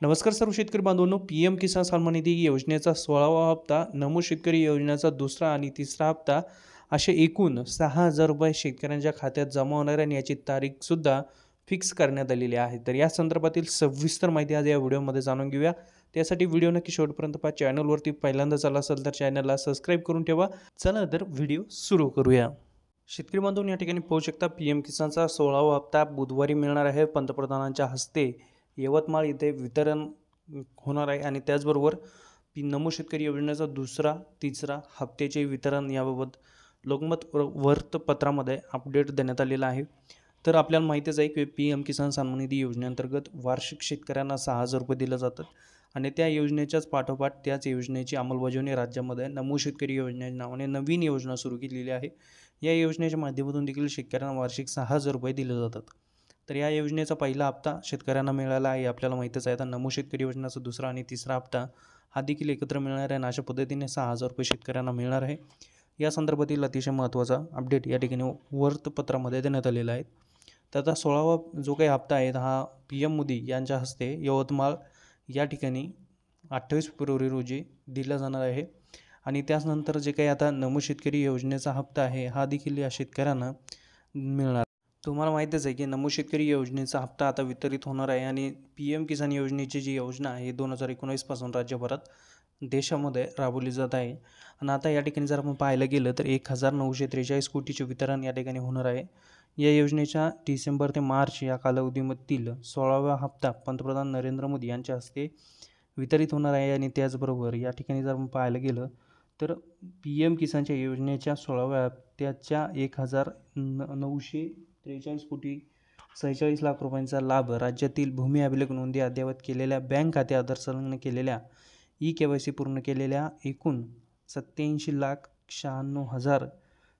नमस्कार सर्व शेतकरी बांधवांनो, पी एम किसान सन्मान निधी योजनेचा 16वा हप्ता, नमो शेतकरी योजनेचा दुसरा आणि तिसरा हप्ता असे एकूण 6,000 रुपये शेतकऱ्यांच्या खात्यात जमा होणार आहे आणि याची तारीखसुद्धा फिक्स करण्यात आलेली आहे. तर या संदर्भातील सविस्तर माहिती आज या व्हिडिओमध्ये जाणून घेऊया. त्यासाठी व्हिडिओ नक्की शेवटपर्यंत पहा. चॅनलवरती पहिल्यांदाच आला असेल तर चॅनलला सबस्क्राईब करून ठेवा. चला तर व्हिडिओ सुरू करूया. शेतकरी बांधवांनो, या ठिकाणी पाहू शकता पी एम किसानचा 16वा हप्ता बुधवारी मिळणार आहे. पंतप्रधानांच्या हस्ते यवतमाळ इथे वितरण होणार आहे आणि त्याचबरोबर नमो शेतकरी योजनेचा दुसरा तिसरा हप्त्याचे वितरण याबाबत लोकमत वृत्तपत्रामध्ये अपडेट देण्यात आलेला आहे. तर आपल्याला माहितीच आहे की पी एम किसान सन्मान निधी योजनेअंतर्गत वार्षिक शेतकऱ्यांना 6,000 रुपये दिले जातात आणि त्या योजनेच्याच पाठोपाठ त्याच योजनेची अंमलबजावणी राज्यामध्ये नमो शेतकरी योजने नावाने नवीन योजना सुरू केलेली आहे. या योजनेच्या माध्यमातून देखील शेतकऱ्यांना वार्षिक 6,000 रुपये दिले जातात. तर या योजनेचा पहिला हप्ता शेतकऱ्यांना मिळाला आहे, आपल्याला माहीतच आहे. आता नमो शेतकरी योजनेचा दुसरा आणि तिसरा हप्ता हा देखील एकत्र मिळणार आहे आणि अशा पद्धतीने 6,000 रुपये शेतकऱ्यांना मिळणार आहे. या संदर्भातील अतिशय महत्त्वाचा अपडेट या ठिकाणी वृत्तपत्रामध्ये देण्यात आलेला आहे. तर आता 16वा जो काही हप्ता आहे हा पी एम मोदी यांच्या हस्ते यवतमाळ या ठिकाणी 28 फेब्रुवारी रोजी दिला जाणार आहे आणि त्यानंतर जे काही आता नमो शेतकरी योजनेचा हप्ता आहे हा देखील या शेतकऱ्यांना मिळणार. तुम्हाला माहीतच आहे की नमो शेतकरी योजनेचा हप्ता आता वितरित होणार आहे आणि पी एम किसान योजनेची जी योजना आहे 2019 पासून राज्यभरात देशामध्ये राबवली जात आहे आणि आता या ठिकाणी जर आपण पाहायला गेलं तर 1,943 कोटीचे वितरण या ठिकाणी होणार आहे. या योजनेच्या डिसेंबर ते मार्च या कालावधीमधील 16वा हप्ता पंतप्रधान नरेंद्र मोदी यांच्या हस्ते वितरित होणार आहे आणि त्याचबरोबर या ठिकाणी जर आपण पाहायला गेलं तर पी एम किसानच्या योजनेच्या 16व्या हप्त्याच्या 1,943 कोटी 46 लाख रुपयांचा लाभ राज्यातील भूमी अभिलेख नोंदी अद्ययावत केलेल्या, बँक खाते आधार संलग्न केलेल्या, KYC पूर्ण केलेल्या एकूण 87,96,000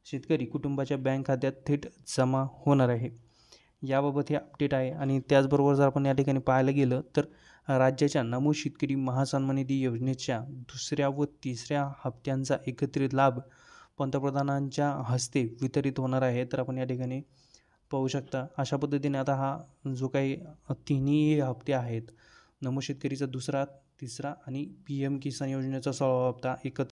शेतकरी कुटुंबाच्या बँक खात्यात थेट जमा होणार आहे. याबाबत हे अपडेट आहे आणि त्याचबरोबर जर आपण या ठिकाणी पाहायला गेलं तर राज्याच्या नमो शेतकरी महासन्मान निधी योजनेच्या दुसऱ्या व तिसऱ्या हप्त्यांचा एकत्रित लाभ पंतप्रधानांच्या हस्ते वितरित होणार आहे. तर आपण या ठिकाणी पाहू शकता अशा पद्धतीने आता हा जो काही तिन्ही हप्ते आहेत, नमो शेतकरीचा दुसरा, तिसरा आणि पी एम किसान योजनेचा 16वा हप्ता एकत्र